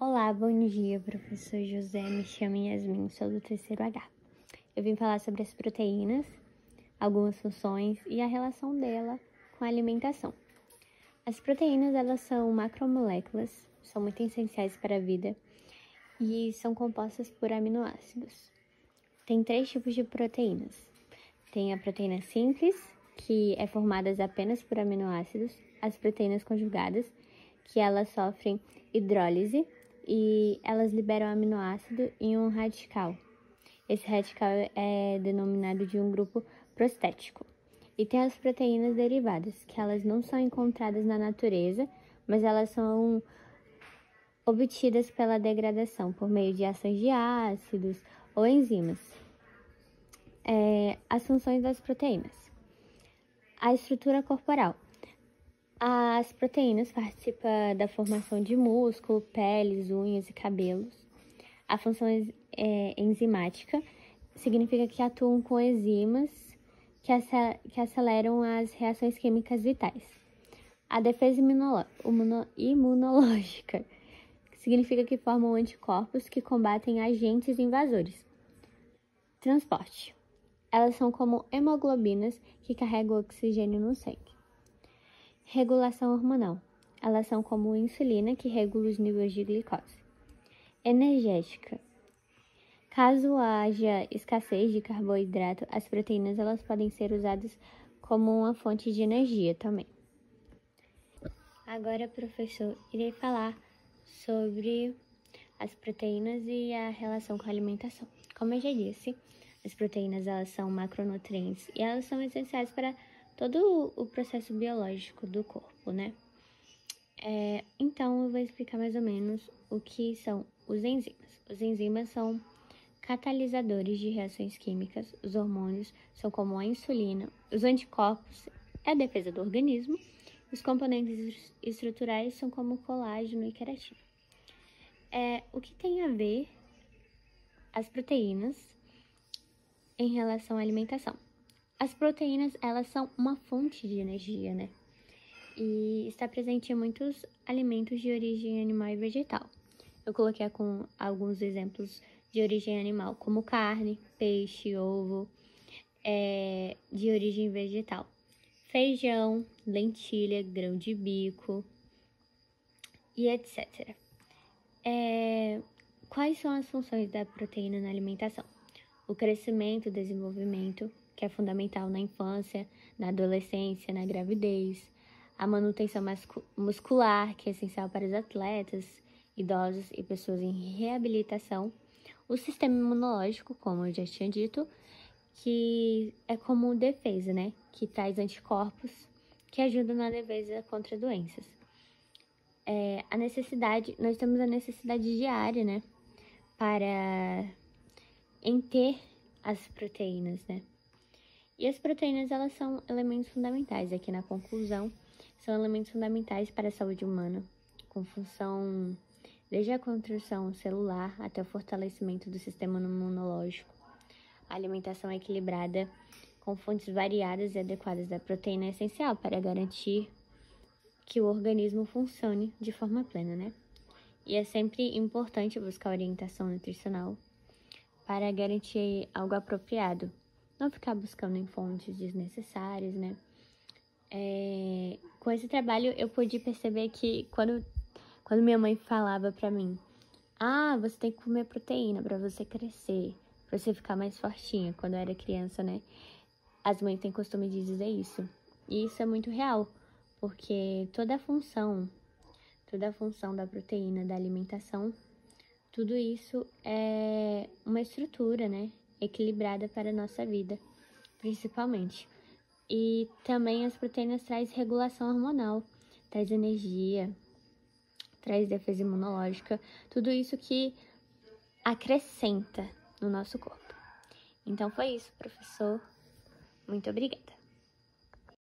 Olá, bom dia, professor José. Me chamo Yasmin, sou do terceiro H. Eu vim falar sobre as proteínas, algumas funções e a relação dela com a alimentação. As proteínas, elas são macromoléculas, são muito essenciais para a vida e são compostas por aminoácidos. Tem 3 tipos de proteínas. Tem a proteína simples, que é formada apenas por aminoácidos, as proteínas conjugadas, que elas sofrem hidrólise e elas liberam aminoácido em um radical. Esse radical é denominado de um grupo prostético. E tem as proteínas derivadas, que elas não são encontradas na natureza, mas elas são obtidas pela degradação por meio de ações de ácidos ou enzimas. As funções das proteínas. A estrutura corporal. As proteínas participam da formação de músculo, peles, unhas e cabelos. A função enzimática significa que atuam com enzimas que aceleram as reações químicas vitais. A defesa imunológica significa que formam anticorpos que combatem agentes invasores. Transporte. Elas são como hemoglobinas que carregam oxigênio no sangue. Regulação hormonal. Elas são como insulina que regula os níveis de glicose. Energética. Caso haja escassez de carboidrato, as proteínas elas podem ser usadas como uma fonte de energia também. Agora, professor, irei falar sobre as proteínas e a relação com a alimentação. Como eu já disse, as proteínas elas são macronutrientes e elas são essenciais para todo o processo biológico do corpo, né? Então, eu vou explicar mais ou menos o que são os enzimas. Os enzimas são catalisadores de reações químicas. Os hormônios são como a insulina. Os anticorpos é a defesa do organismo. Os componentes estruturais são como colágeno e queratina. O que tem a ver as proteínas em relação à alimentação? As proteínas, elas são uma fonte de energia, né? E está presente em muitos alimentos de origem animal e vegetal. Eu coloquei com alguns exemplos de origem animal, como carne, peixe, ovo, de origem vegetal. Feijão, lentilha, grão de bico e etc. Quais são as funções da proteína na alimentação? O crescimento e desenvolvimento, que é fundamental na infância, na adolescência, na gravidez. A manutenção muscular, que é essencial para os atletas, idosos e pessoas em reabilitação. O sistema imunológico, como eu já tinha dito, que é como defesa, né? Que traz anticorpos que ajudam na defesa contra doenças. Nós temos a necessidade diária, né? Em ter as proteínas, né? E as proteínas, elas são elementos fundamentais. Aqui na conclusão, são elementos fundamentais para a saúde humana, com função desde a construção celular até o fortalecimento do sistema imunológico. A alimentação equilibrada com fontes variadas e adequadas da proteína é essencial para garantir que o organismo funcione de forma plena, né? E é sempre importante buscar orientação nutricional para garantir algo apropriado. Não ficar buscando em fontes desnecessárias, né? Com esse trabalho, eu pude perceber que quando minha mãe falava pra mim, você tem que comer proteína pra você crescer, pra você ficar mais fortinha. Quando eu era criança, né? As mães têm costume de dizer isso. E isso é muito real, porque toda a função da proteína, da alimentação, tudo isso é uma estrutura, né? Equilibrada para a nossa vida, principalmente. E também as proteínas traz regulação hormonal, traz energia, traz defesa imunológica, tudo isso que acrescenta no nosso corpo. Então foi isso, professor. Muito obrigada.